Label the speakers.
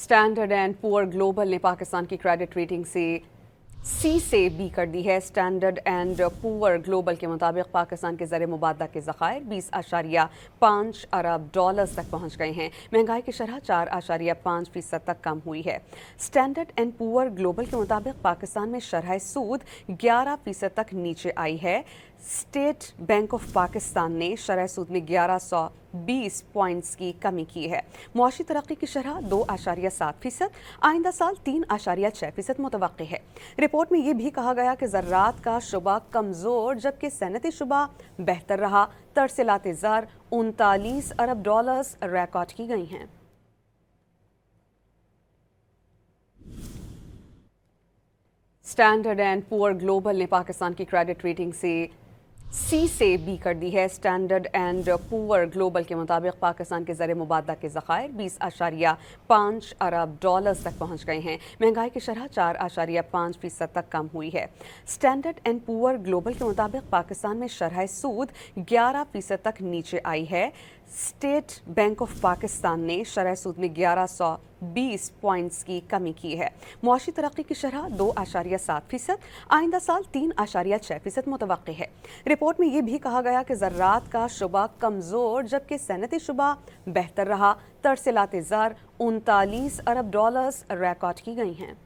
Speaker 1: Standard and poor global ने पाकिस्तान की credit rating से बी कर दी है। स्टैंडर्ड एंड पुअर ग्लोबल के मुताबिक पाकिस्तान के ज़र मुबादला के ज़खायर 20.5 अरब डॉलर्स तक पहुँच गए हैं। महंगाई की शरह 4.5% तक कम हुई है। स्टैंडर्ड एंड पुअर ग्लोबल के मुताबिक पाकिस्तान में शरह सूद 11% तक नीचे आई है। स्टेट बैंक ऑफ पाकिस्तान ने शरह सूद में 1120 पॉइंट्स की कमी की है। मुआशी तरक्की की शरह 2.7%, आइंदा साल 3.6% मुतवक्की है। रिपोर्ट में ये भी कहा गया कि ज़राअत का शुबा कमज़ोर जबकि सनती शुबा बेहतर रहा। तरसीलात ज़र 39 अरब डॉलर्स रिकॉर्ड की गई हैं। स्टैंडर्ड एंड पुअर ग्लोबल ने पाकिस्तान की क्रेडिट रेटिंग से बी कर दी है। स्टैंडर्ड एंड पुअर ग्लोबल के मुताबिक पाकिस्तान के ज़र मुबादला के ज़खायर 20.5 अरब डॉलर्स तक पहुँच गए हैं। महंगाई की शरह 4.5% तक कम हुई है। स्टैंडर्ड एंड पुअर ग्लोबल के मुताबिक पाकिस्तान में शरह सूद 11% तक नीचे आई है। स्टेट बैंक ऑफ पाकिस्तान ने शरह सूद में 1120 पॉइंट्स की कमी की है। मुआशी तरक्की की शरह 2.7%, आइंदा साल 3.6% मुतवक्की है। रिपोर्ट में ये भी कहा गया कि ज़राअत का शुबा कमज़ोर जबकि सनती शुबा बेहतर रहा। तरसीलात ज़र 39 अरब डॉलर्स रिकॉर्ड की गई हैं।